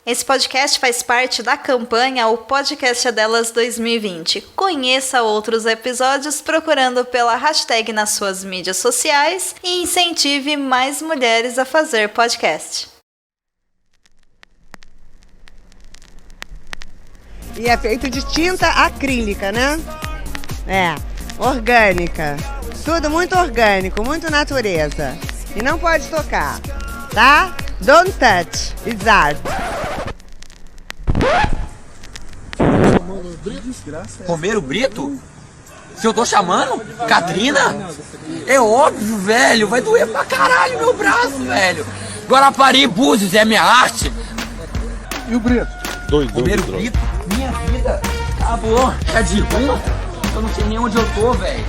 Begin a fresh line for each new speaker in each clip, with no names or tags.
Esse podcast faz parte da campanha O Podcast é Delas 2020. Conheça outros episódios procurando pela hashtag nas suas mídias sociais e incentive mais mulheres a fazer podcast.
E é feito de tinta acrílica, né? Orgânica. Tudo muito orgânico, muito natureza. E não pode tocar, tá? Don't touch, it's art.
Romero Brito? Se eu tô chamando? Catrina? É óbvio, velho. Vai doer pra caralho meu braço, velho. Guarapari e Búzios é minha arte.
E o Brito?
Romero Brito? Minha vida acabou. É de ruim? Eu não sei nem onde eu tô, velho.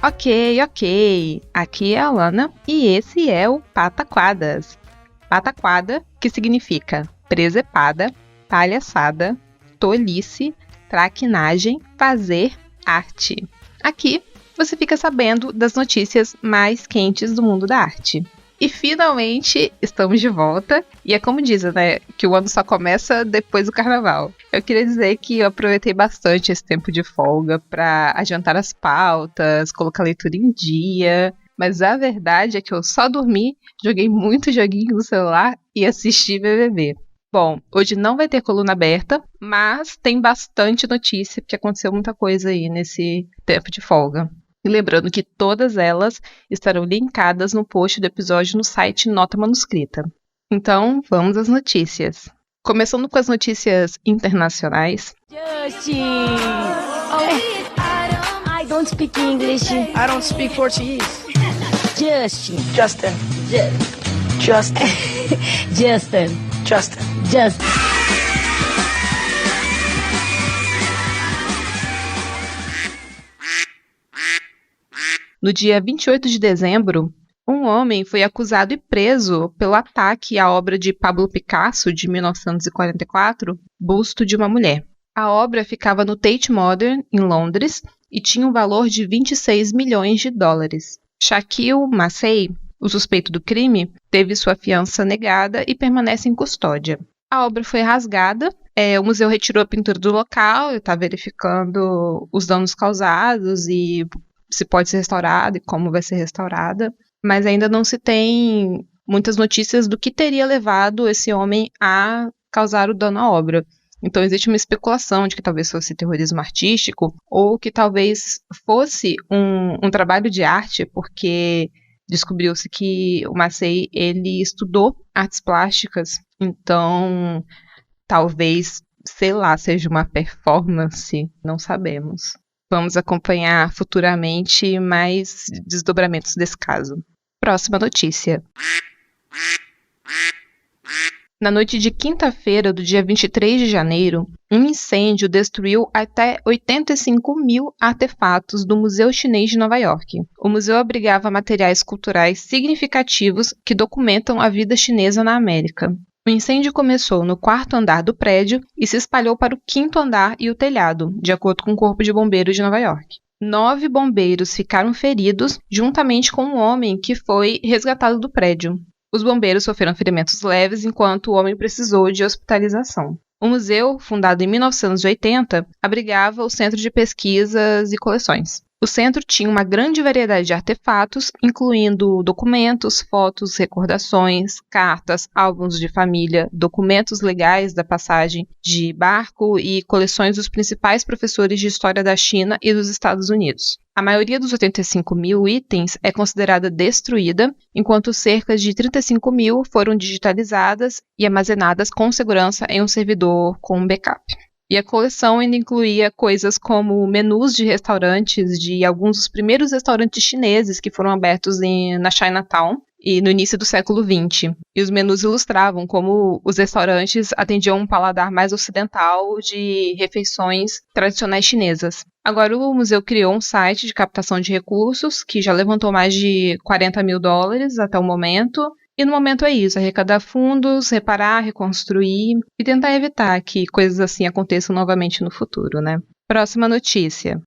Ok. Aqui é a Alana e esse é o Pataquadas. Pataquada, que significa presepada, palhaçada, tolice, traquinagem, fazer arte. Aqui você fica sabendo das notícias mais quentes do mundo da arte. E finalmente estamos de volta. E é como dizem, né? Que o ano só começa depois do carnaval. Eu queria dizer que eu aproveitei bastante esse tempo de folga para adiantar as pautas, colocar a leitura em dia. Mas a verdade é que eu só dormi, joguei muito joguinho no celular e assisti BBB. Bom, hoje não vai ter coluna aberta, mas tem bastante notícia, porque aconteceu muita coisa aí nesse tempo de folga. E lembrando que todas elas estarão linkadas no post do episódio no site Nota Manuscrita. Então, vamos às notícias. Começando com as notícias internacionais.
Justin! I don't speak English.
I don't speak Portuguese.
Justin.
Justin. Justin.
Justin.
Justin.
Justin.
No dia 28 de dezembro, um homem foi acusado e preso pelo ataque à obra de Pablo Picasso, de 1944, Busto de uma Mulher. A obra ficava no Tate Modern, em Londres, e tinha um valor de 26 milhões de dólares. Shaquille Massey, o suspeito do crime, teve sua fiança negada e permanece em custódia. A obra foi rasgada, o museu retirou a pintura do local, está verificando os danos causados e se pode ser restaurada e como vai ser restaurada, mas ainda não se tem muitas notícias do que teria levado esse homem a causar o dano à obra. Então existe uma especulação de que talvez fosse terrorismo artístico ou que talvez fosse um trabalho de arte, porque descobriu-se que o Massey, ele estudou artes plásticas, então talvez, seja uma performance, não sabemos. Vamos acompanhar futuramente mais desdobramentos desse caso. Próxima notícia. Na noite de quinta-feira, do dia 23 de janeiro, um incêndio destruiu até 85 mil artefatos do Museu Chinês de Nova York. O museu abrigava materiais culturais significativos que documentam a vida chinesa na América. O incêndio começou no quarto andar do prédio e se espalhou para o quinto andar e o telhado, de acordo com o Corpo de Bombeiros de Nova York. 9 bombeiros ficaram feridos, juntamente com um homem que foi resgatado do prédio. Os bombeiros sofreram ferimentos leves enquanto o homem precisou de hospitalização. O museu, fundado em 1980, abrigava o Centro de Pesquisas e Coleções. O centro tinha uma grande variedade de artefatos, incluindo documentos, fotos, recordações, cartas, álbuns de família, documentos legais da passagem de barco e coleções dos principais professores de história da China e dos Estados Unidos. A maioria dos 85 mil itens é considerada destruída, enquanto cerca de 35 mil foram digitalizadas e armazenadas com segurança em um servidor com backup. E a coleção ainda incluía coisas como menus de restaurantes de alguns dos primeiros restaurantes chineses que foram abertos na Chinatown e no início do século XX. E os menus ilustravam como os restaurantes atendiam um paladar mais ocidental de refeições tradicionais chinesas. Agora o museu criou um site de captação de recursos que já levantou mais de 40 mil dólares até o momento E no momento é isso, arrecadar fundos, reparar, reconstruir e tentar evitar que coisas assim aconteçam novamente no futuro, né? Próxima notícia.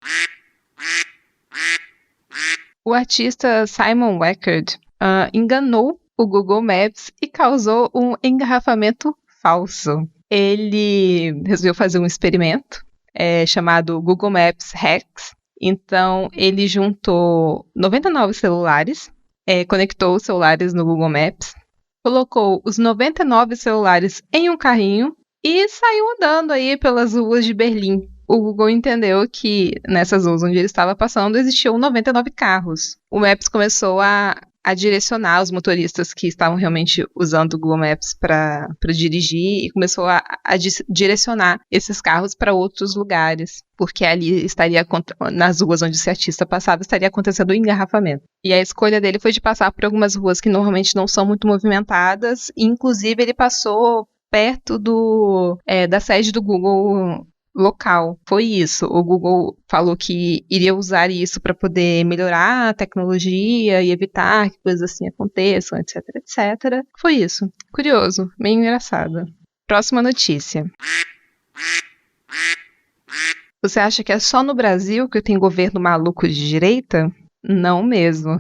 O artista Simon Weckert enganou o Google Maps e causou um engarrafamento falso. Ele resolveu fazer um experimento chamado Google Maps Hacks. Então, ele juntou 99 celulares, conectou os celulares no Google Maps, colocou os 99 celulares em um carrinho e saiu andando aí pelas ruas de Berlim. O Google entendeu que nessas ruas onde ele estava passando existiam 99 carros. O Maps começou a direcionar os motoristas que estavam realmente usando o Google Maps para dirigir e começou a direcionar esses carros para outros lugares, porque ali nas ruas onde esse artista passava estaria acontecendo o engarrafamento. E a escolha dele foi de passar por algumas ruas que normalmente não são muito movimentadas, e inclusive ele passou perto da sede do Google local. Foi isso. O Google falou que iria usar isso para poder melhorar a tecnologia e evitar que coisas assim aconteçam, etc, etc. Foi isso. Curioso, meio engraçado. Próxima notícia. Você acha que é só no Brasil que tem governo maluco de direita? Não mesmo.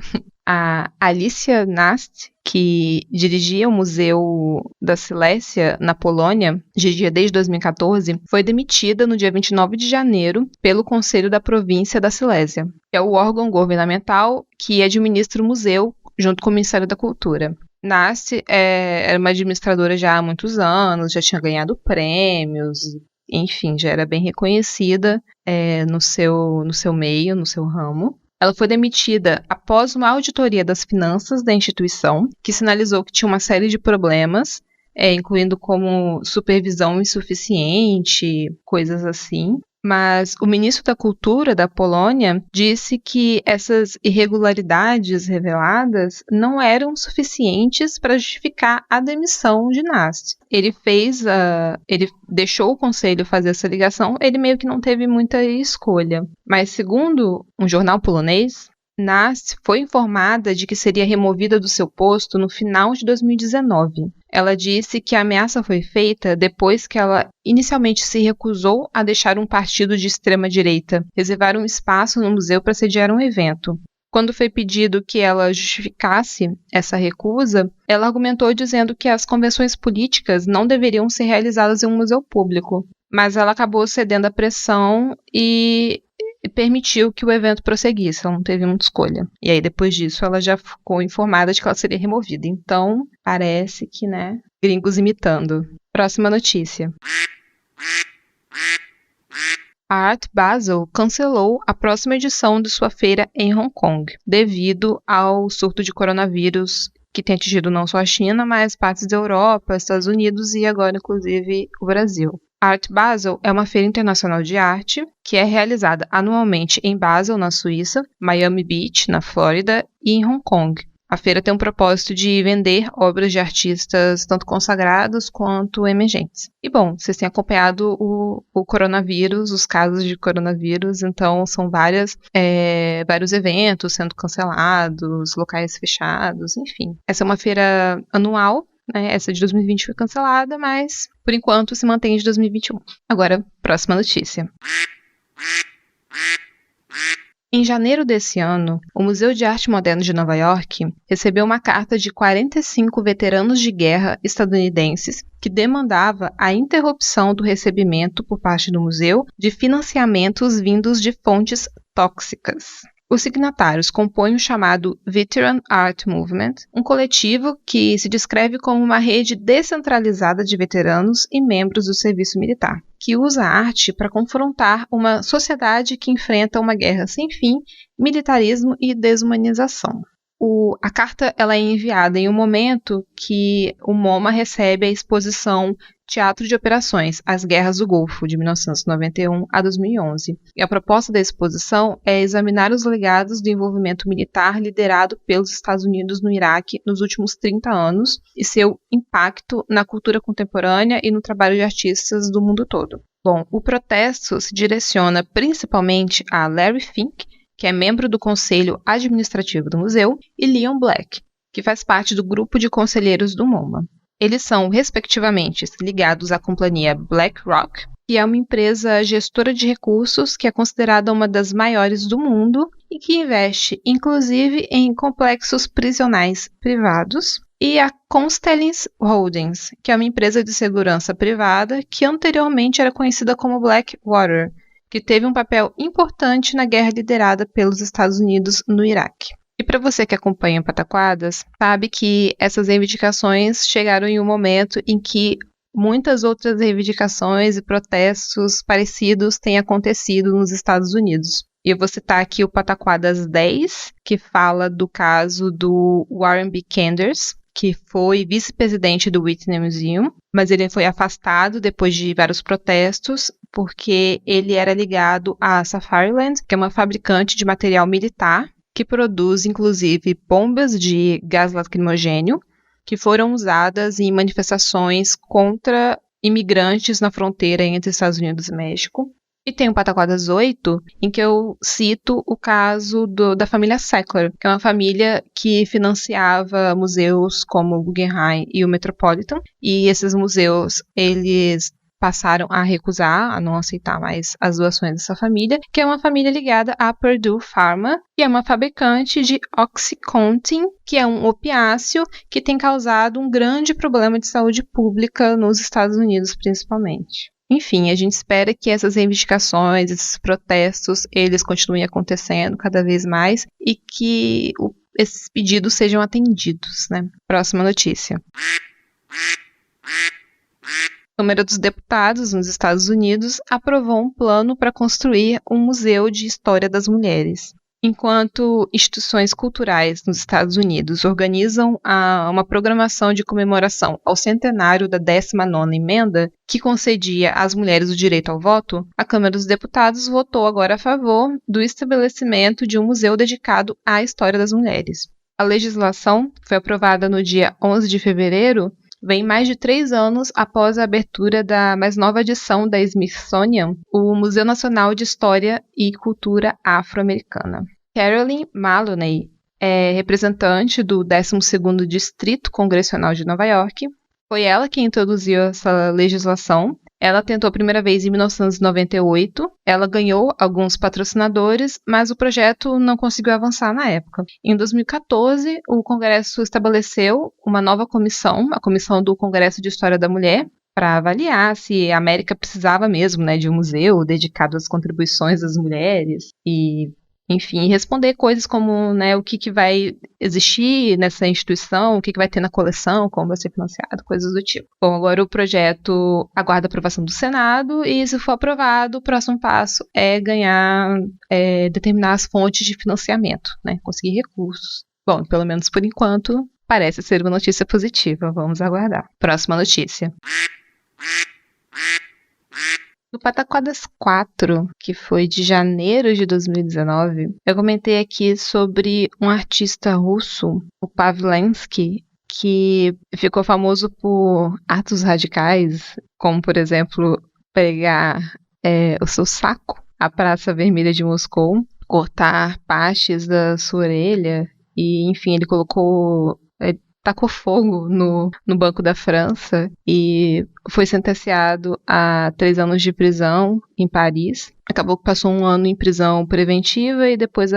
A Alicia Nast, que dirigia o Museu da Silésia na Polônia, dirigia desde 2014, foi demitida no dia 29 de janeiro pelo Conselho da Província da Silésia, que é o órgão governamental que administra o museu junto com o Ministério da Cultura. Nast era uma administradora já há muitos anos, já tinha ganhado prêmios, enfim, já era bem reconhecida no seu meio, no seu ramo. Ela foi demitida após uma auditoria das finanças da instituição, que sinalizou que tinha uma série de problemas, incluindo como supervisão insuficiente, coisas assim. Mas o ministro da Cultura da Polônia disse que essas irregularidades reveladas não eram suficientes para justificar a demissão de Nast. Ele deixou o conselho fazer essa ligação, ele meio que não teve muita escolha. Mas segundo um jornal polonês, Nast foi informada de que seria removida do seu posto no final de 2019. Ela disse que a ameaça foi feita depois que ela inicialmente se recusou a deixar um partido de extrema-direita reservar um espaço no museu para sediar um evento. Quando foi pedido que ela justificasse essa recusa, ela argumentou dizendo que as convenções políticas não deveriam ser realizadas em um museu público. Mas ela acabou cedendo à pressão e permitiu que o evento prosseguisse, ela não teve muita escolha. E aí, depois disso, ela já ficou informada de que ela seria removida. Então, parece que, gringos imitando. Próxima notícia. A Art Basel cancelou a próxima edição de sua feira em Hong Kong, devido ao surto de coronavírus que tem atingido não só a China, mas partes da Europa, Estados Unidos e agora, inclusive, o Brasil. A Art Basel é uma feira internacional de arte que é realizada anualmente em Basel, na Suíça, Miami Beach, na Flórida e em Hong Kong. A feira tem o propósito de vender obras de artistas tanto consagrados quanto emergentes. E bom, vocês têm acompanhado o coronavírus, os casos de coronavírus, então são vários eventos sendo cancelados, locais fechados, enfim. Essa é uma feira anual. Essa de 2020 foi cancelada, mas por enquanto se mantém de 2021. Agora, próxima notícia. Em janeiro desse ano, o Museu de Arte Moderna de Nova York recebeu uma carta de 45 veteranos de guerra estadunidenses que demandava a interrupção do recebimento por parte do museu de financiamentos vindos de fontes tóxicas. Os signatários compõem o chamado Veteran Art Movement, um coletivo que se descreve como uma rede descentralizada de veteranos e membros do serviço militar, que usa a arte para confrontar uma sociedade que enfrenta uma guerra sem fim, militarismo e desumanização. A carta ela é enviada em um momento que o MoMA recebe a exposição Teatro de Operações, As Guerras do Golfo, de 1991 a 2011. E a proposta da exposição é examinar os legados do envolvimento militar liderado pelos Estados Unidos no Iraque nos últimos 30 anos e seu impacto na cultura contemporânea e no trabalho de artistas do mundo todo. Bom, o protesto se direciona principalmente a Larry Fink, que é membro do Conselho Administrativo do Museu, e Leon Black, que faz parte do grupo de conselheiros do MoMA. Eles são, respectivamente, ligados à companhia BlackRock, que é uma empresa gestora de recursos que é considerada uma das maiores do mundo e que investe, inclusive, em complexos prisionais privados, e a Constellium Holdings, que é uma empresa de segurança privada que anteriormente era conhecida como Blackwater, que teve um papel importante na guerra liderada pelos Estados Unidos no Iraque. E para você que acompanha Pataquadas, sabe que essas reivindicações chegaram em um momento em que muitas outras reivindicações e protestos parecidos têm acontecido nos Estados Unidos. E eu vou citar aqui o Pataquadas 10, que fala do caso do Warren B. Kenders, que foi vice-presidente do Whitney Museum, mas ele foi afastado depois de vários protestos, porque ele era ligado à Safariland, que é uma fabricante de material militar, que produz, inclusive, bombas de gás lacrimogêneo, que foram usadas em manifestações contra imigrantes na fronteira entre Estados Unidos e México. E tem o Pataquadas 8, em que eu cito o caso da família Sackler, que é uma família que financiava museus como o Guggenheim e o Metropolitan. E esses museus, eles passaram a recusar, a não aceitar mais as doações dessa família, que é uma família ligada à Purdue Pharma, que é uma fabricante de Oxycontin, que é um opiáceo que tem causado um grande problema de saúde pública nos Estados Unidos, principalmente. Enfim, a gente espera que essas reivindicações, esses protestos, eles continuem acontecendo cada vez mais e que esses pedidos sejam atendidos, né? Próxima notícia. A Câmara dos Deputados nos Estados Unidos aprovou um plano para construir um museu de história das mulheres. Enquanto instituições culturais nos Estados Unidos organizam uma programação de comemoração ao centenário da 19ª emenda, que concedia às mulheres o direito ao voto, a Câmara dos Deputados votou agora a favor do estabelecimento de um museu dedicado à história das mulheres. A legislação foi aprovada no dia 11 de fevereiro, vem mais de 3 anos após a abertura da mais nova edição da Smithsonian, o Museu Nacional de História e Cultura Afro-Americana. Carolyn Maloney é representante do 12º Distrito Congressional de Nova York. Foi ela quem introduziu essa legislação. Ela tentou a primeira vez em 1998, ela ganhou alguns patrocinadores, mas o projeto não conseguiu avançar na época. Em 2014, o Congresso estabeleceu uma nova comissão, a Comissão do Congresso de História da Mulher, para avaliar se a América precisava mesmo, né, de um museu dedicado às contribuições das mulheres e, enfim, responder coisas como, né, o que vai existir nessa instituição, o que vai ter na coleção, como vai ser financiado, coisas do tipo. Bom, agora o projeto aguarda a aprovação do Senado e, se for aprovado, o próximo passo é determinar as fontes de financiamento, né, conseguir recursos. Bom, pelo menos por enquanto, parece ser uma notícia positiva. Vamos aguardar. Próxima notícia. No Pataquadas 4, que foi de janeiro de 2019, eu comentei aqui sobre um artista russo, o Pavlensky, que ficou famoso por atos radicais, como, por exemplo, pregar o seu saco à Praça Vermelha de Moscou, cortar partes da sua orelha e, enfim, ele tacou fogo no Banco da França e foi sentenciado a 3 anos de prisão em Paris. Acabou que passou 1 ano em prisão preventiva e depois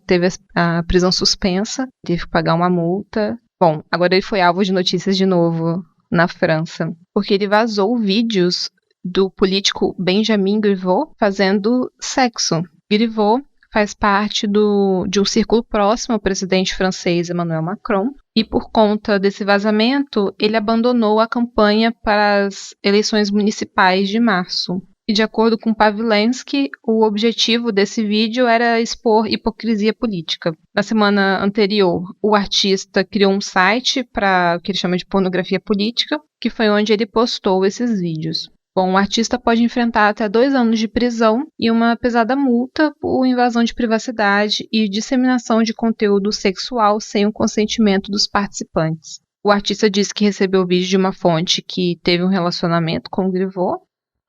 teve a prisão suspensa, teve que pagar uma multa. Bom, agora ele foi alvo de notícias de novo na França, porque ele vazou vídeos do político Benjamin Griveaux fazendo sexo. Griveaux faz parte de um círculo próximo ao presidente francês Emmanuel Macron, e por conta desse vazamento, ele abandonou a campanha para as eleições municipais de março. E de acordo com Pavlensky, o objetivo desse vídeo era expor hipocrisia política. Na semana anterior, o artista criou um site para o que ele chama de pornografia política, que foi onde ele postou esses vídeos. Bom, o artista pode enfrentar até 2 anos de prisão e uma pesada multa por invasão de privacidade e disseminação de conteúdo sexual sem o consentimento dos participantes. O artista disse que recebeu o vídeo de uma fonte que teve um relacionamento com o Griveaux,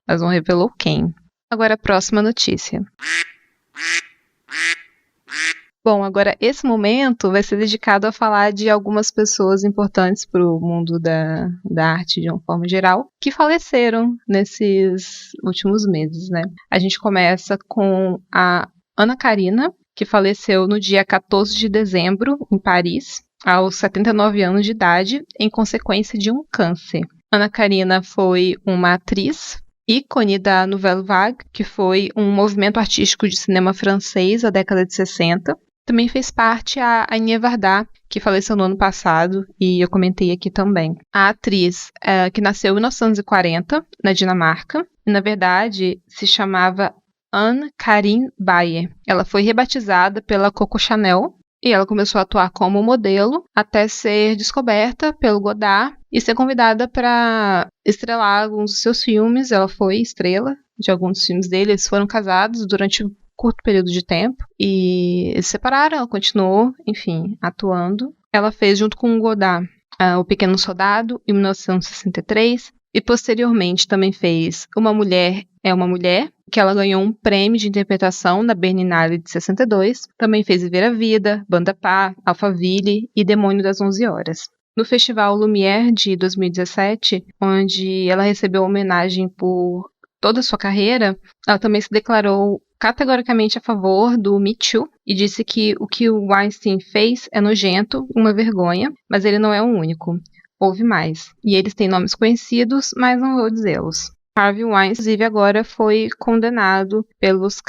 mas não revelou quem. Agora a próxima notícia. Bom, agora esse momento vai ser dedicado a falar de algumas pessoas importantes para o mundo da arte de uma forma geral, que faleceram nesses últimos meses, né? A gente começa com a Ana Karina, que faleceu no dia 14 de dezembro, em Paris, aos 79 anos de idade, em consequência de um câncer. Ana Karina foi uma atriz, ícone da Nouvelle Vague, que foi um movimento artístico de cinema francês da década de 60. Também fez parte a Agnès Varda, que faleceu no ano passado, e eu comentei aqui também. A atriz, que nasceu em 1940, na Dinamarca, e na verdade se chamava Anne Karin Bayer. Ela foi rebatizada pela Coco Chanel, e ela começou a atuar como modelo até ser descoberta pelo Godard e ser convidada para estrelar alguns dos seus filmes. Ela foi estrela de alguns dos filmes dele. Eles foram casados durante curto período de tempo e eles se separaram, ela continuou, enfim, atuando. Ela fez junto com o Godard O Pequeno Soldado em 1963 e posteriormente também fez Uma Mulher é uma Mulher, que ela ganhou um prêmio de interpretação na Berlinale de 62. Também fez Viver a Vida, Banda Pá, Alphaville e Demônio das 11 Horas. No Festival Lumière de 2017, onde ela recebeu homenagem por toda a sua carreira, ela também se declarou categoricamente a favor do Me Too e disse que o que o Weinstein fez é nojento, uma vergonha, mas ele não é o único. Houve mais. E eles têm nomes conhecidos, mas não vou dizê-los. Harvey Weinstein, inclusive, agora foi condenado pelos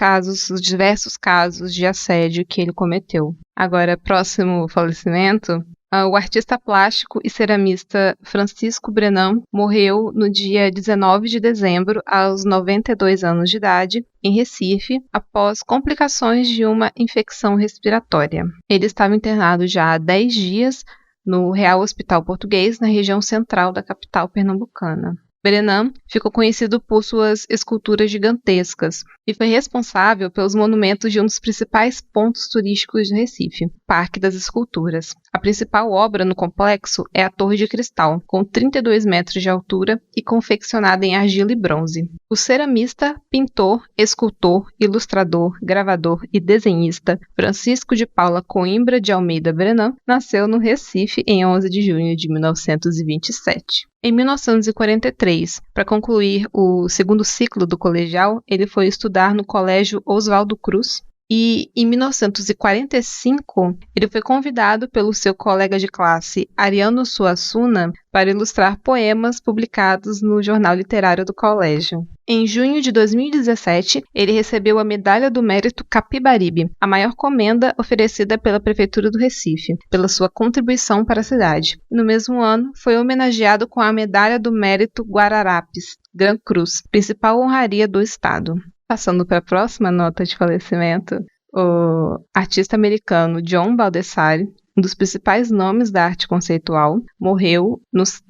os diversos casos de assédio que ele cometeu. Agora, próximo falecimento, o artista plástico e ceramista Francisco Brenan morreu no dia 19 de dezembro, aos 92 anos de idade, em Recife, após complicações de uma infecção respiratória. Ele estava internado já há 10 dias no Real Hospital Português, na região central da capital pernambucana. Brenan ficou conhecido por suas esculturas gigantescas e foi responsável pelos monumentos de um dos principais pontos turísticos de Recife, Parque das Esculturas. A principal obra no complexo é a Torre de Cristal, com 32 metros de altura e confeccionada em argila e bronze. O ceramista, pintor, escultor, ilustrador, gravador e desenhista Francisco de Paula Coimbra de Almeida Brenan nasceu no Recife em 11 de junho de 1927. Em 1943, para concluir o segundo ciclo do colegial, ele foi estudar no Colégio Oswaldo Cruz e, em 1945, ele foi convidado pelo seu colega de classe, Ariano Suassuna, para ilustrar poemas publicados no jornal literário do colégio. Em junho de 2017, ele recebeu a Medalha do Mérito Capibaribe, a maior comenda oferecida pela Prefeitura do Recife, pela sua contribuição para a cidade. No mesmo ano, foi homenageado com a Medalha do Mérito Guararapes, Gran Cruz, principal honraria do estado. Passando para a próxima nota de falecimento, o artista americano John Baldessari, um dos principais nomes da arte conceitual, morreu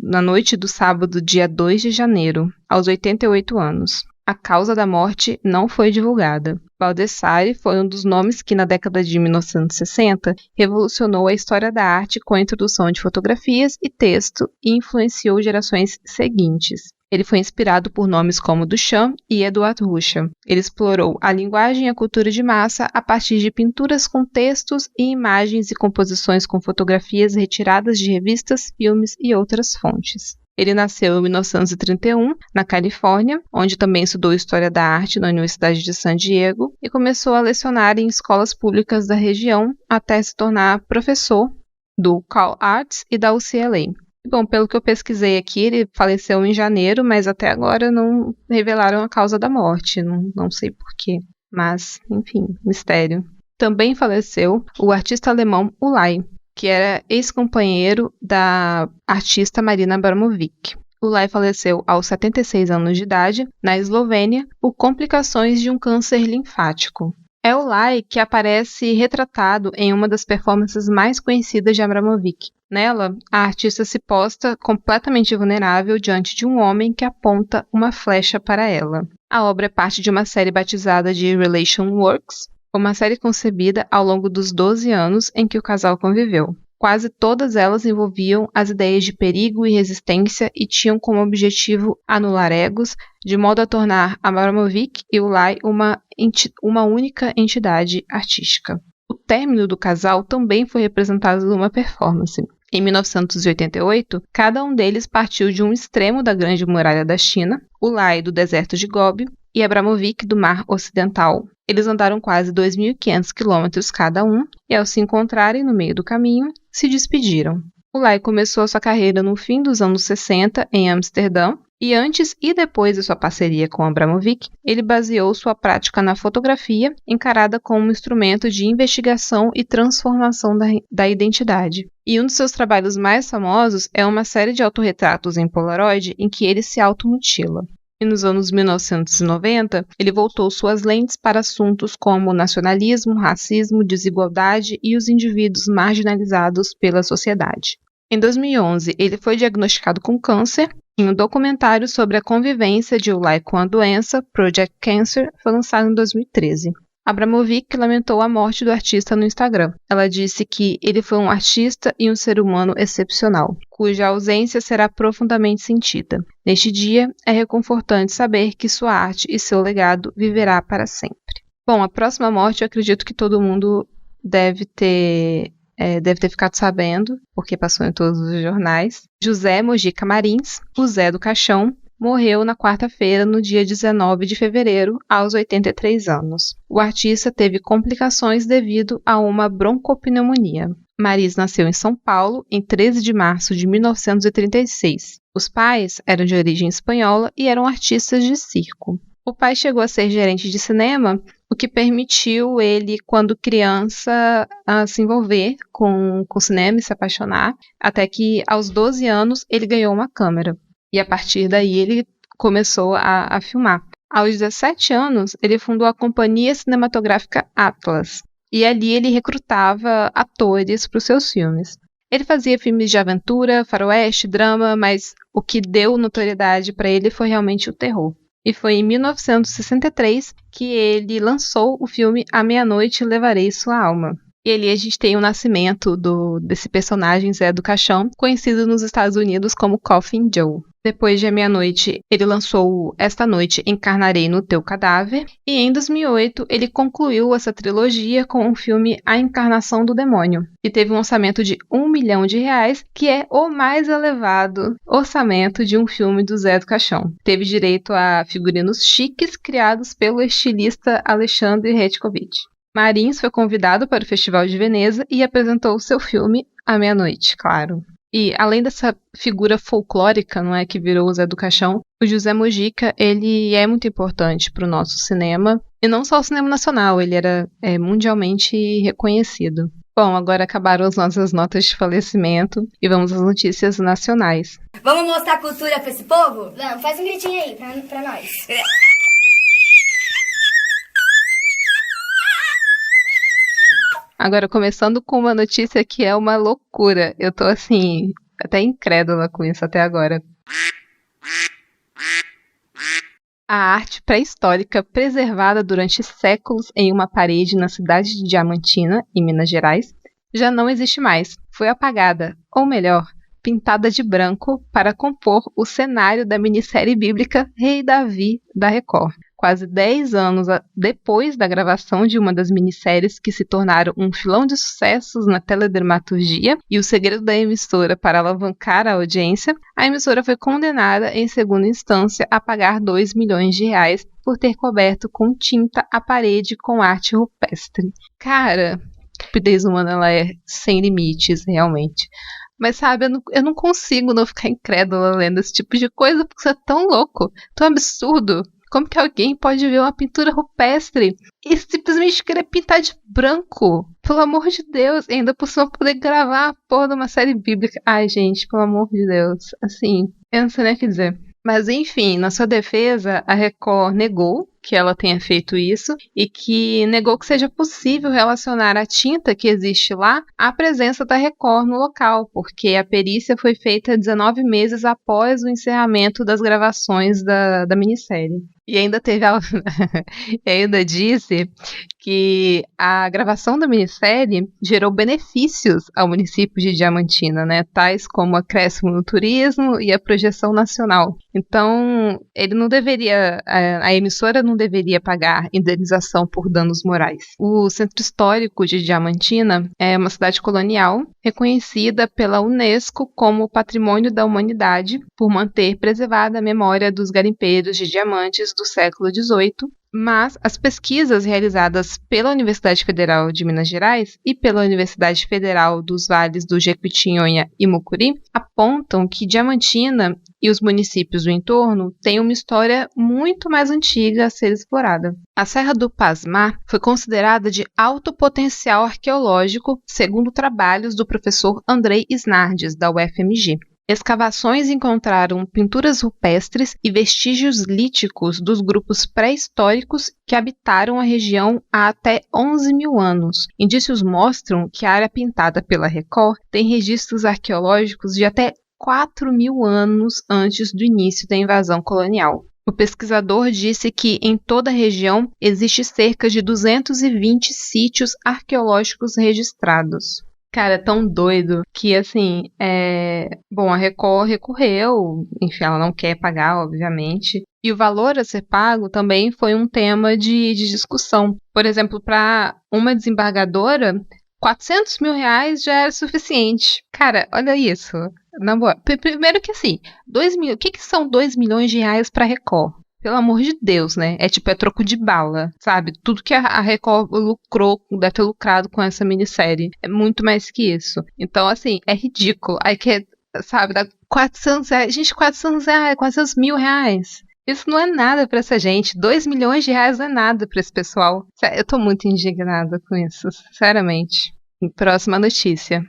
na noite do sábado, dia 2 de janeiro, aos 88 anos. A causa da morte não foi divulgada. Baldessari foi um dos nomes que, na década de 1960, revolucionou a história da arte com a introdução de fotografias e texto e influenciou gerações seguintes. Ele foi inspirado por nomes como Duchamp e Eduard Ruscha. Ele explorou a linguagem e a cultura de massa a partir de pinturas com textos e imagens e composições com fotografias retiradas de revistas, filmes e outras fontes. Ele nasceu em 1931, na Califórnia, onde também estudou História da Arte na Universidade de San Diego e começou a lecionar em escolas públicas da região até se tornar professor do Cal Arts e da UCLA. Bom, pelo que eu pesquisei aqui, ele faleceu em janeiro, mas até agora não revelaram a causa da morte, não sei porquê. Mas, enfim, mistério. Também faleceu o artista alemão Ulay, que era ex-companheiro da artista Marina Abramovic. Ulay faleceu aos 76 anos de idade, na Eslovênia, por complicações de um câncer linfático. É Ulay que aparece retratado em uma das performances mais conhecidas de Abramovic. Nela, a artista se posta completamente vulnerável diante de um homem que aponta uma flecha para ela. A obra é parte de uma série batizada de Relation Works, uma série concebida ao longo dos 12 anos em que o casal conviveu. Quase todas elas envolviam as ideias de perigo e resistência e tinham como objetivo anular egos, de modo a tornar Abramovic e Ulay uma única entidade artística. O O término do casal também foi representado numa performance. Em 1988, cada um deles partiu de um extremo da Grande Muralha da China, o Lai do deserto de Gobi e Abramovic do Mar Ocidental. Eles andaram quase 2.500 quilômetros cada um e, ao se encontrarem no meio do caminho, se despediram. O Lai começou sua carreira no fim dos anos 60 em Amsterdã e antes e depois de sua parceria com Abramovic, ele baseou sua prática na fotografia, encarada como um instrumento de investigação e transformação da identidade. E um dos seus trabalhos mais famosos é uma série de autorretratos em Polaroid em que ele se automutila. E nos anos 1990, ele voltou suas lentes para assuntos como nacionalismo, racismo, desigualdade e os indivíduos marginalizados pela sociedade. Em 2011, ele foi diagnosticado com câncer e um documentário sobre a convivência de Ulay com a doença, Project Cancer, foi lançado em 2013. Abramovic lamentou a morte do artista no Instagram. Ela disse que ele foi um artista e um ser humano excepcional, cuja ausência será profundamente sentida. Neste dia, é reconfortante saber que sua arte e seu legado viverá para sempre. Bom, a próxima morte eu acredito que todo mundo deve ter ficado sabendo, porque passou em todos os jornais. José Mojica Marins, o Zé do Caixão, morreu na quarta-feira, no dia 19 de fevereiro, aos 83 anos. O artista teve complicações devido a uma broncopneumonia. Marins nasceu em São Paulo em 13 de março de 1936. Os pais eram de origem espanhola e eram artistas de circo. O pai chegou a ser gerente de cinema, o que permitiu ele, quando criança, se envolver com cinema e se apaixonar, até que, aos 12 anos, ele ganhou uma câmera. E a partir daí ele começou a filmar. Aos 17 anos, ele fundou a companhia cinematográfica Atlas. E ali ele recrutava atores para os seus filmes. Ele fazia filmes de aventura, faroeste, drama, mas o que deu notoriedade para ele foi realmente o terror. E foi em 1963 que ele lançou o filme A Meia-Noite Levarei Sua Alma. E ali a gente tem o nascimento desse personagem Zé do Caixão, conhecido nos Estados Unidos como Coffin Joe. Depois de A Meia-Noite, ele lançou Esta Noite Encarnarei no Teu Cadáver. E em 2008, ele concluiu essa trilogia com o filme A Encarnação do Demônio, que teve um orçamento de R$1 milhão, que é o mais elevado orçamento de um filme do Zé do Caixão. Teve direito a figurinos chiques criados pelo estilista Alexandre Retkovich. Marins foi convidado para o Festival de Veneza e apresentou seu filme A Meia-Noite, claro. E além dessa figura folclórica, não é, que virou o Zé do Caixão, o José Mojica, ele é muito importante para o nosso cinema, e não só o cinema nacional, ele era mundialmente reconhecido. Bom, agora acabaram as nossas notas de falecimento e vamos às notícias nacionais.
Vamos mostrar cultura para esse povo? Vamos, faz um gritinho aí para nós.
Agora, começando com uma notícia que é uma loucura. Eu tô, assim, até incrédula com isso até agora. A arte pré-histórica preservada durante séculos em uma parede na cidade de Diamantina, em Minas Gerais, já não existe mais. Foi apagada, ou melhor, pintada de branco para compor o cenário da minissérie bíblica Rei Davi, da Record. Quase 10 anos depois da gravação de uma das minisséries que se tornaram um filão de sucessos na teledramaturgia e o segredo da emissora para alavancar a audiência, a emissora foi condenada em segunda instância a pagar R$2 milhões por ter coberto com tinta a parede com arte rupestre. Cara, a estupidez humana ela é sem limites, realmente. Mas sabe, eu não consigo não ficar incrédula lendo esse tipo de coisa, porque isso é tão louco, tão absurdo. Como que alguém pode ver uma pintura rupestre e simplesmente querer pintar de branco? Pelo amor de Deus, e ainda por cima poder gravar a porra de uma série bíblica. Ai, gente, pelo amor de Deus. Assim, eu não sei nem o que dizer. Mas enfim, na sua defesa, a Record negou que ela tenha feito isso e que negou que seja possível relacionar a tinta que existe lá à presença da Record no local, porque a perícia foi feita 19 meses após o encerramento das gravações da minissérie. E ainda teve e ainda disse que a gravação da minissérie gerou benefícios ao município de Diamantina, né? Tais como acréscimo no turismo e a projeção nacional. Então, ele não deveria, a emissora não deveria pagar indenização por danos morais. O Centro Histórico de Diamantina é uma cidade colonial reconhecida pela UNESCO como Patrimônio da Humanidade por manter preservada a memória dos garimpeiros de diamantes do século XVIII, mas as pesquisas realizadas pela Universidade Federal de Minas Gerais e pela Universidade Federal dos Vales do Jequitinhonha e Mucuri apontam que Diamantina e os municípios do entorno têm uma história muito mais antiga a ser explorada. A Serra do Pasmar foi considerada de alto potencial arqueológico, segundo trabalhos do professor Andrei Snardes, da UFMG. Escavações encontraram pinturas rupestres e vestígios líticos dos grupos pré-históricos que habitaram a região há até 11 mil anos. Indícios mostram que a área pintada pela Record tem registros arqueológicos de até 4 mil anos antes do início da invasão colonial. O pesquisador disse que em toda a região existe cerca de 220 sítios arqueológicos registrados. Cara, é tão doido que, assim, Bom, a Record recorreu, enfim, ela não quer pagar, obviamente. E o valor a ser pago também foi um tema de discussão. Por exemplo, para uma desembargadora, 400 mil reais já era suficiente. Cara, olha isso. Na boa. Primeiro que, assim, o que são 2 milhões de reais para a Record? Pelo amor de Deus, né? É troco de bala, sabe? Tudo que a Record deve ter lucrado com essa minissérie. É muito mais que isso. Então, assim, é ridículo. Aí quer, sabe, dá 400 reais. Gente, 400 reais, 400 mil reais. Isso não é nada pra essa gente. 2 milhões de reais não é nada pra esse pessoal. Eu tô muito indignada com isso, sinceramente. Próxima notícia.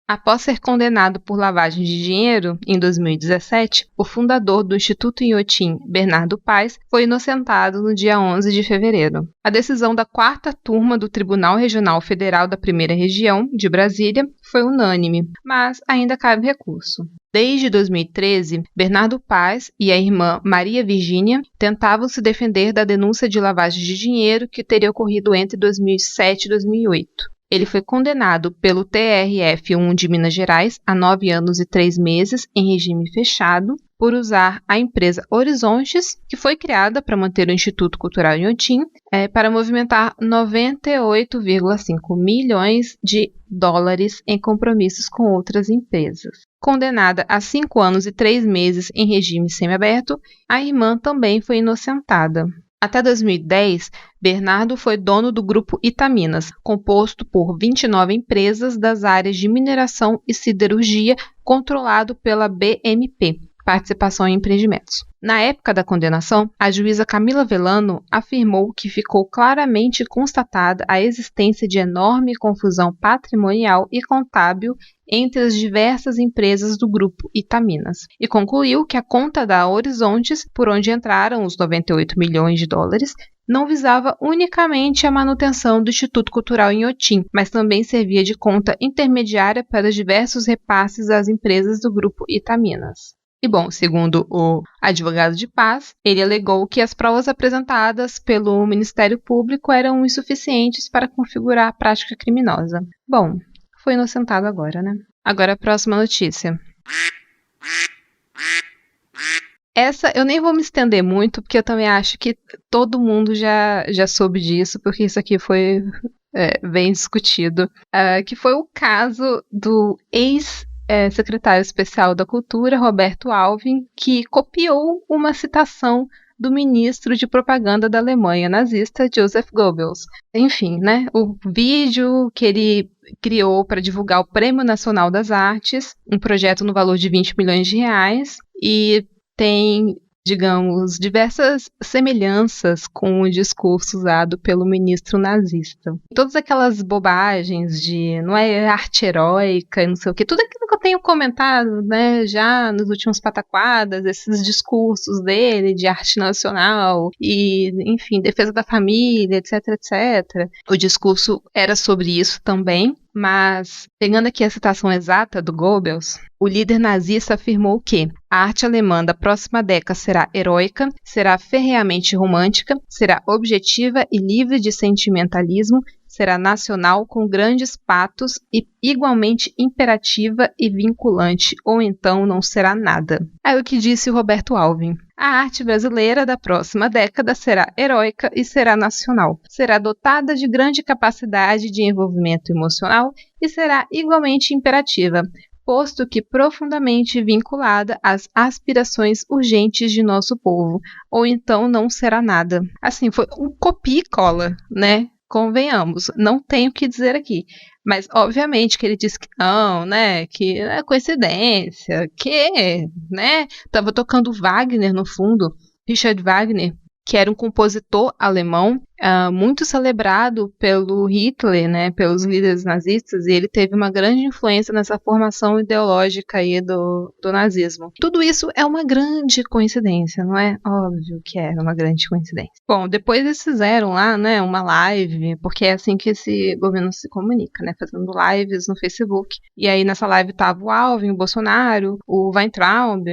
Após ser condenado por lavagem de dinheiro, em 2017, o fundador do Instituto Inhotim, Bernardo Paes, foi inocentado no dia 11 de fevereiro. A decisão da 4ª turma do Tribunal Regional Federal da Primeira Região, de Brasília, foi unânime, mas ainda cabe recurso. Desde 2013, Bernardo Paes e a irmã Maria Virgínia tentavam se defender da denúncia de lavagem de dinheiro que teria ocorrido entre 2007 e 2008. Ele foi condenado pelo TRF1 de Minas Gerais a 9 anos e 3 meses em regime fechado por usar a empresa Horizontes, que foi criada para manter o Instituto Cultural Inhotim, para movimentar 98,5 milhões de dólares em compromissos com outras empresas. Condenada a 5 anos e 3 meses em regime semiaberto, a irmã também foi inocentada. Até 2010, Bernardo foi dono do grupo Itaminas, composto por 29 empresas das áreas de mineração e siderurgia, controlado pela BMP, Participação em Empreendimentos. Na época da condenação, a juíza Camila Velano afirmou que ficou claramente constatada a existência de enorme confusão patrimonial e contábil entre as diversas empresas do grupo Itaminas, e concluiu que a conta da Horizontes, por onde entraram os 98 milhões de dólares, não visava unicamente a manutenção do Instituto Cultural Inhotim, mas também servia de conta intermediária para diversos repasses às empresas do grupo Itaminas. E bom, segundo o advogado de Paes, ele alegou que as provas apresentadas pelo Ministério Público eram insuficientes para configurar a prática criminosa. Bom, foi inocentado agora, né? Agora a próxima notícia. Essa eu nem vou me estender muito, porque eu também acho que todo mundo já soube disso, porque isso aqui foi bem discutido. Que foi o caso do secretário especial da Cultura, Roberto Alvim, que copiou uma citação do ministro de propaganda da Alemanha nazista, Joseph Goebbels. Enfim, né, o vídeo que ele criou para divulgar o Prêmio Nacional das Artes, um projeto no valor de 20 milhões de reais, e tem, digamos, diversas semelhanças com o discurso usado pelo ministro nazista. Todas aquelas bobagens de não é arte heróica, não sei o que, tudo aquilo que eu tenho comentado, né, já nos últimos pataquadas, esses discursos dele de arte nacional e, enfim, defesa da família, etc, etc. O discurso era sobre isso também. Mas, pegando aqui a citação exata do Goebbels, o líder nazista afirmou que a arte alemã da próxima década será heróica, será ferreamente romântica, será objetiva e livre de sentimentalismo, será nacional com grandes patos e igualmente imperativa e vinculante, ou então não será nada. É o que disse o Roberto Alvim. A arte brasileira da próxima década será heróica e será nacional. Será dotada de grande capacidade de envolvimento emocional e será igualmente imperativa, posto que profundamente vinculada às aspirações urgentes de nosso povo, ou então não será nada. Assim, foi um copia e cola, né? Convenhamos, não tenho o que dizer aqui. Mas, obviamente, que ele disse que não, né? Que é coincidência, que, né? Tava tocando Wagner no fundo, Richard Wagner, que era um compositor alemão muito celebrado pelo Hitler, né, pelos líderes nazistas, e ele teve uma grande influência nessa formação ideológica aí do nazismo. Tudo isso é uma grande coincidência, não é? Óbvio que era uma grande coincidência. Bom, depois eles fizeram lá, né, uma live, porque é assim que esse governo se comunica, né, fazendo lives no Facebook. E aí nessa live tava o Alvin, o Bolsonaro, o Weintraub,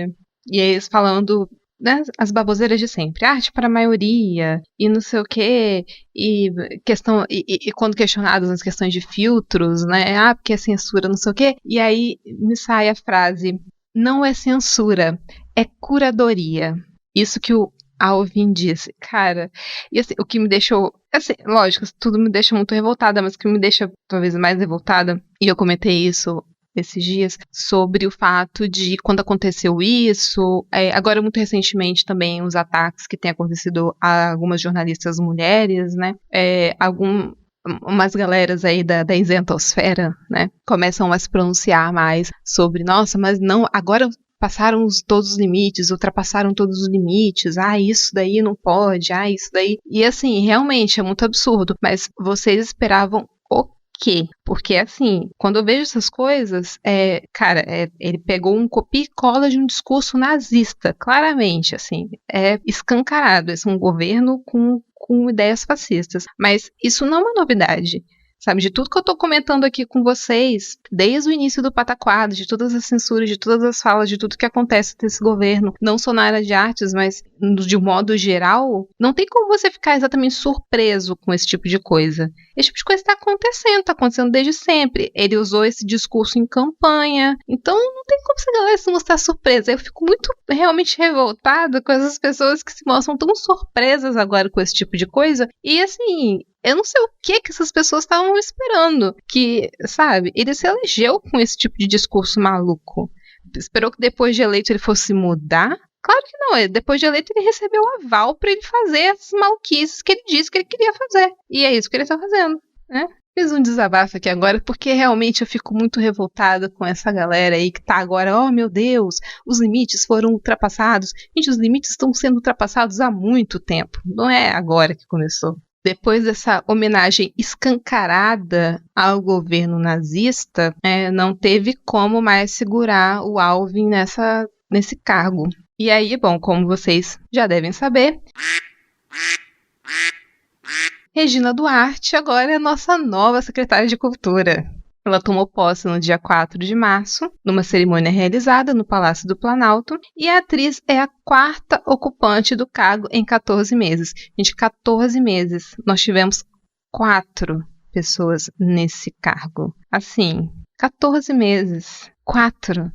e aí eles falando, né, as baboseiras de sempre, arte para a maioria, e não sei o quê, e quando questionados nas questões de filtros, né, porque é censura, não sei o quê, e aí me sai a frase, não é censura, é curadoria. Isso que o Alvin disse, cara, e assim, o que me deixou, assim, lógico, tudo me deixa muito revoltada, mas o que me deixa talvez mais revoltada, e eu comentei isso esses dias, sobre o fato de quando aconteceu isso, agora muito recentemente também os ataques que têm acontecido a algumas jornalistas mulheres, né, umas galeras aí da isentosfera, né, começam a se pronunciar mais sobre, nossa, mas não, agora passaram todos os limites, ultrapassaram todos os limites, isso daí não pode, isso daí, e assim, realmente é muito absurdo, mas vocês esperavam o quê? Porque assim, quando eu vejo essas coisas, ele pegou um copia e cola de um discurso nazista, claramente, assim, é escancarado, esse é um governo com ideias fascistas, mas isso não é uma novidade. Sabe, de tudo que eu tô comentando aqui com vocês, desde o início do Pataquado, de todas as censuras, de todas as falas, de tudo que acontece desse governo, não só na área de artes, mas de um modo geral, não tem como você ficar exatamente surpreso com esse tipo de coisa. Esse tipo de coisa tá acontecendo desde sempre. Ele usou esse discurso em campanha, então não tem como essa galera se mostrar surpresa. Eu fico muito realmente revoltada com essas pessoas que se mostram tão surpresas agora com esse tipo de coisa, e assim, eu não sei o que essas pessoas estavam esperando. Que, sabe, ele se elegeu com esse tipo de discurso maluco. Esperou que depois de eleito ele fosse mudar? Claro que não. Depois de eleito ele recebeu aval para ele fazer as maluquices que ele disse que ele queria fazer. E é isso que ele está fazendo, né? Fiz um desabafo aqui agora porque realmente eu fico muito revoltada com essa galera aí que tá agora, oh meu Deus, os limites foram ultrapassados. Gente, os limites estão sendo ultrapassados há muito tempo. Não é agora que começou. Depois dessa homenagem escancarada ao governo nazista, não teve como mais segurar o Alvin nesse cargo. E aí, bom, como vocês já devem saber, Regina Duarte agora é a nossa nova secretária de Cultura. Ela tomou posse no dia 4 de março, numa cerimônia realizada no Palácio do Planalto, e a atriz é a 4ª ocupante do cargo em 14 meses. Gente, 14 meses. Nós tivemos 4 pessoas nesse cargo. Assim, 14 meses. 4.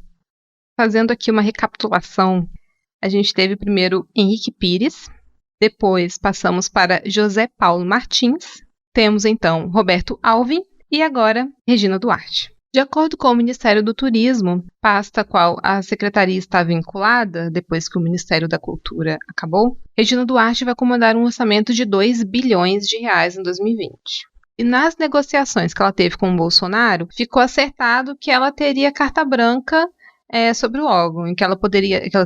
Fazendo aqui uma recapitulação, a gente teve primeiro Henrique Pires, depois passamos para José Paulo Martins, temos então Roberto Alvim, e agora, Regina Duarte. De acordo com o Ministério do Turismo, pasta a qual a secretaria está vinculada, depois que o Ministério da Cultura acabou, Regina Duarte vai comandar um orçamento de 2 bilhões de reais em 2020. E nas negociações que ela teve com o Bolsonaro, ficou acertado que ela teria carta branca sobre o órgão, em que ela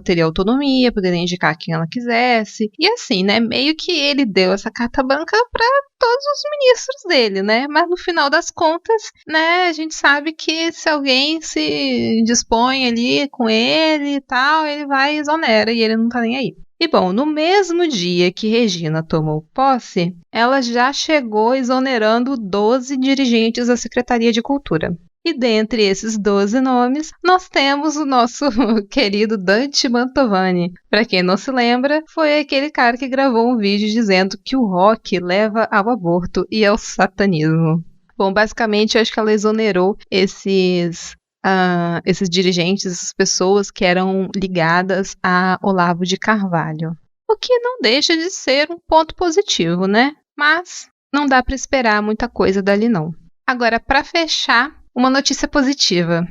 teria autonomia, poderia indicar quem ela quisesse, e assim, né, meio que ele deu essa carta branca para todos os ministros dele, né, mas no final das contas, né, a gente sabe que se alguém se dispõe ali com ele e tal, ele vai e exonera, e ele não tá nem aí. E bom, no mesmo dia que Regina tomou posse, ela já chegou exonerando 12 dirigentes da Secretaria de Cultura. E dentre esses 12 nomes, nós temos o nosso querido Dante Mantovani. Para quem não se lembra, foi aquele cara que gravou um vídeo dizendo que o rock leva ao aborto e ao satanismo. Bom, basicamente, eu acho que ela exonerou esses dirigentes, essas pessoas que eram ligadas a Olavo de Carvalho. O que não deixa de ser um ponto positivo, né? Mas não dá para esperar muita coisa dali não. Agora, para fechar, uma notícia positiva.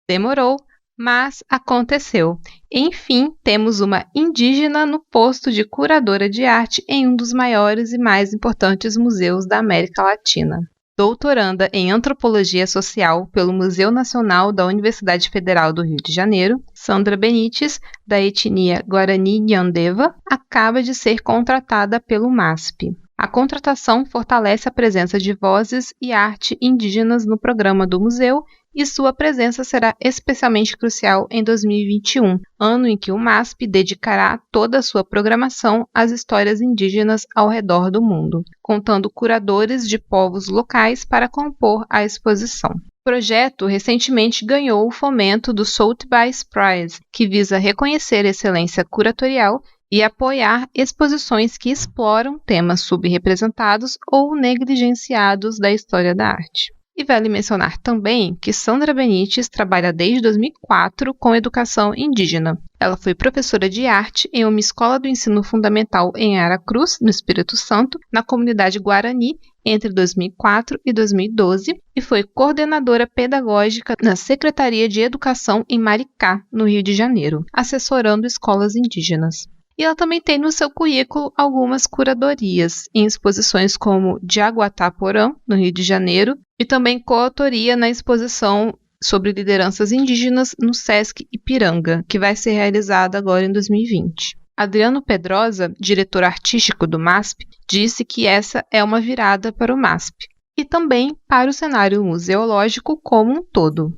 Demorou, mas aconteceu. Enfim, temos uma indígena no posto de curadora de arte em um dos maiores e mais importantes museus da América Latina. Doutoranda em Antropologia Social pelo Museu Nacional da Universidade Federal do Rio de Janeiro, Sandra Benites, da etnia Guarani-Nhandeva, acaba de ser contratada pelo MASP. A contratação fortalece a presença de vozes e arte indígenas no programa do museu e sua presença será especialmente crucial em 2021, ano em que o MASP dedicará toda a sua programação às histórias indígenas ao redor do mundo, contando curadores de povos locais para compor a exposição. O projeto recentemente ganhou o fomento do Sotheby's Prize, que visa reconhecer excelência curatorial e apoiar exposições que exploram temas subrepresentados ou negligenciados da história da arte. E vale mencionar também que Sandra Benites trabalha desde 2004 com educação indígena. Ela foi professora de arte em uma escola do ensino fundamental em Aracruz, no Espírito Santo, na comunidade Guarani, entre 2004 e 2012, e foi coordenadora pedagógica na Secretaria de Educação em Maricá, no Rio de Janeiro, assessorando escolas indígenas. E ela também tem no seu currículo algumas curadorias em exposições como Jaguatá-Porã, no Rio de Janeiro, e também coautoria na exposição sobre lideranças indígenas no Sesc Ipiranga, que vai ser realizada agora em 2020. Adriano Pedrosa, diretor artístico do MASP, disse que essa é uma virada para o MASP e também para o cenário museológico como um todo.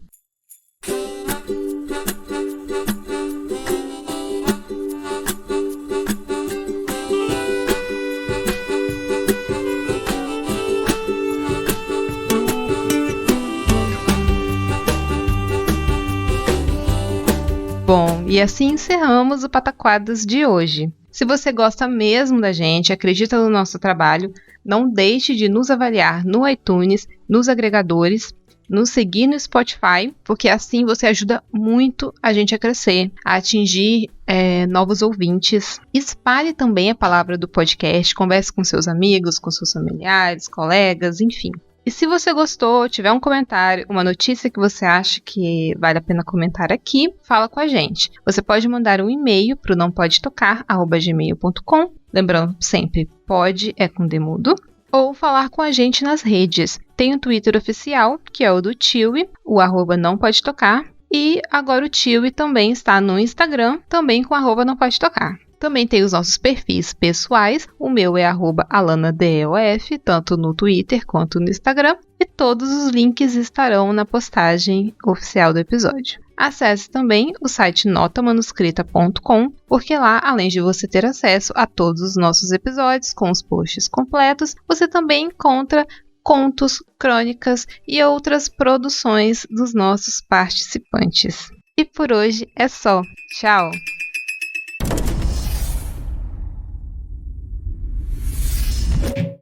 Bom, e assim encerramos o Pataquadas de hoje. Se você gosta mesmo da gente, acredita no nosso trabalho, não deixe de nos avaliar no iTunes, nos agregadores, nos seguir no Spotify, porque assim você ajuda muito a gente a crescer, a atingir novos ouvintes. Espalhe também a palavra do podcast, converse com seus amigos, com seus familiares, colegas, enfim. E se você gostou, tiver um comentário, uma notícia que você acha que vale a pena comentar aqui, fala com a gente. Você pode mandar um e-mail para o nãopodetocar@gmail.com, lembrando sempre, pode é com demudo, ou falar com a gente nas redes. Tem o Twitter oficial, que é o do Tiwi, o @nãopodetocar, e agora o Tiwi também está no Instagram, também com @nãopodetocar. Também tem os nossos perfis pessoais, o meu é @alanadeof, tanto no Twitter quanto no Instagram, e todos os links estarão na postagem oficial do episódio. Acesse também o site notamanuscrita.com, porque lá, além de você ter acesso a todos os nossos episódios com os posts completos, você também encontra contos, crônicas e outras produções dos nossos participantes. E por hoje é só. Tchau!